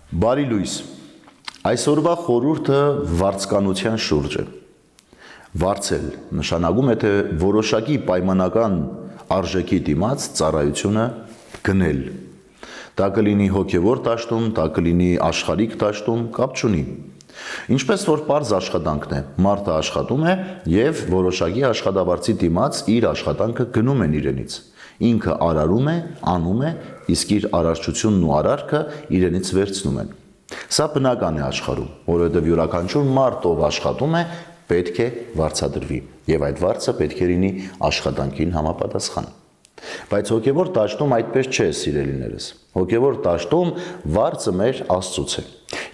Բարի լույս, այսօրվա խորհուրդը վարձկանության շուրջ է։ Վարձել նշանակում է, թե որոշակի պայմանական արժեքի դիմաց ծառայությունը գնել։ Դա կլինի հոգևոր դաշտում, դա կլինի աշխարհիկ դաշտում, կապ չունի։ Ինչպես որ պարզ աշխատանքն է, մարդը աշխատում է եւ որոշակի աշխատավարձի դիմաց իր աշխատանքը գնում են իրենից։ Ինքը արարում է, անում է, իսկ իր արարչությունն ու արարքը իրենից վերցնում են։ Սա բնական է աշխարհում, որովհետև յուրաքանչյուր մարդ, ով աշխատում է, պետք է վարձատրվի, եւ այդ վարձը պետք է լինի աշխատանքին համապատասխան։ Բայց հոգևոր դաշտում այդպես չէ, սիրելիներս։ Հոգևոր դաշտում վարձը մեր Աստծուց է։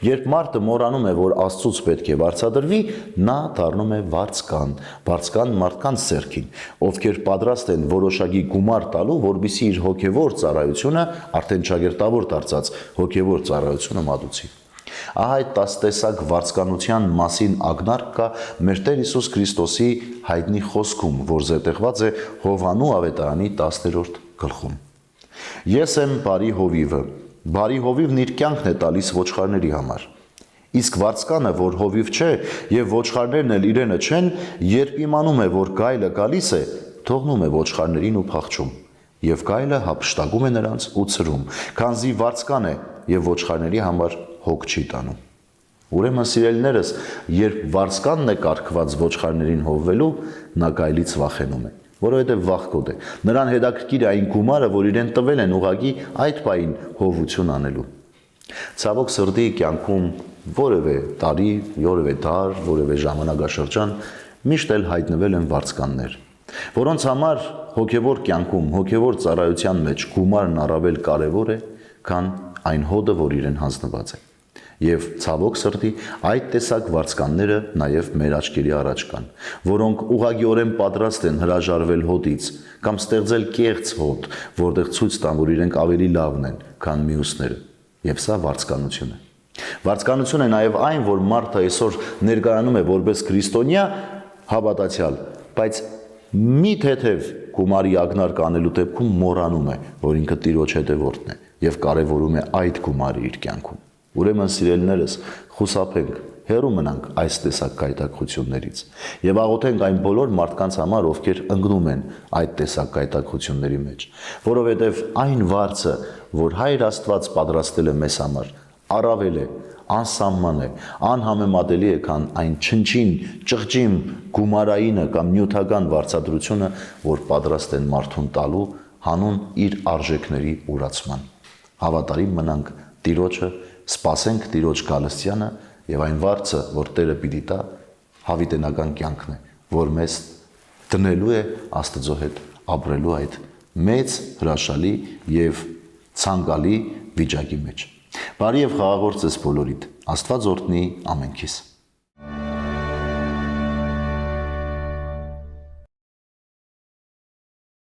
Երբ մարդը մոռանում է, որ Աստծուց պետք է վարձատրվի, նա դառնում է վարձկան մարդկանց ձեռքին, ովքեր պատրաստ են որոշակի գումար տալու, որպեսզի իր հոգևոր ծառայությունը, արդեն ճակերտավոր դարձած հոգևոր ծառայությունը մատուցի։ Ահա այդ 10 տեսակ վարձկանության մասին ակնարկ կա մեր Տեր Հիսուս Քրիստոսի հայտնի խոսքում, որ զետեղված է Հովհաննու ավետարանի 10-րդ գլխում։ Ես եմ բարի հովիվը, բարի հովիվն իր կյանքն է տալիս ոչխարների համար։ Իսկ վարձկանը, որ հովիվ չէ եւ ոչխարներն էլ իրենը չեն, երբ իմանում է, որ գայլը գալիս է, թողնում է ոչխարներին ու փախչում։ Եվ գայլը հափշտակում է նրանց ու ցրում, քանզի վարձկան է եւ ոչխարների համար հոգ չի տանում։ Ուրեմն սիրելիներս, երբ վարձկանն է կարգված ոչխարներին հովվելու, նա գայլից վախենում է, որովհետև վախկոտ է։ Նրան հետաքրքիր է այն գումարը, որ իրեն տվել են ուղղակի այդ պահին հովություն անելու։ Ցավոք սրտի կյանքում որևէ տարի, որևէ դար, որևէ ժամանակաշրջան միշտ էլ հայտնվել են վարձկաններ, որոնց համար հոգևոր կյանքում, հոգևոր ծառայության մեջ գումարն առավել կարևոր է, քան այն հոդը, որ իրեն հանձնված է։ Եվ ցավոք սրտի այդ տեսակ վարձկանները նաև մեր աչքերի առաջ կան, որոնք ուղղակիորեն պատրաստ են հրաժարվել հոդից կամ ստեղծել կեղծ հոդ, որտեղ ցույց տան, որ իրենք ավելի լավն են, քան մյուսները։ Եվ սա վարձկանություն է։ Վարձկանություն է նաև այն, որ մարդը այսօր ներկայանում է որպես քրիստոնյա հավատացյալ, բայց մի թեթև գումարի ակնարկ անելու դեպքում մոռանում է, որ ինքը Տիրոջ հետևորդն է եւ կարևորում է այդ գումարը իր կյանքում։ Ուրեմն սիրելիներս, խուսափենք, հեռու մնանք այս տեսակ գայթակղություններից եւ աղոթենք այն բոլոր մարդկանց համար, ովքեր ընկնում են այդ տեսակ գայթակղությունների մեջ, որովհետեւ այն վարձը, որ Հայր Աստված պատրաստել է մեզ համար, առավել է, անսահման է, անհամեմատելի է, քան այն չնչին, ճղճիմ գումարայինը կամ նյութական վարձատրությունը, որ պատրաստ են մարդուն տալու հանուն իր արժեքների ուրացման։ Հավատարիմ մնանք Տիրոջը, սպասենք Տիրոջ գալստյանը եւ այն վարձը, որ Տերը պիտի տա, հավիտենական կյանքն է, որ մեզ դնելու է Աստծո հետ ապրելու այդ մեծ հրաշալի եւ ցանկալի վիճակի մեջ։ Բարի եւ խաղաղ օր ձեզ բոլորիդ։ Աստված օրհնի ամենքիս։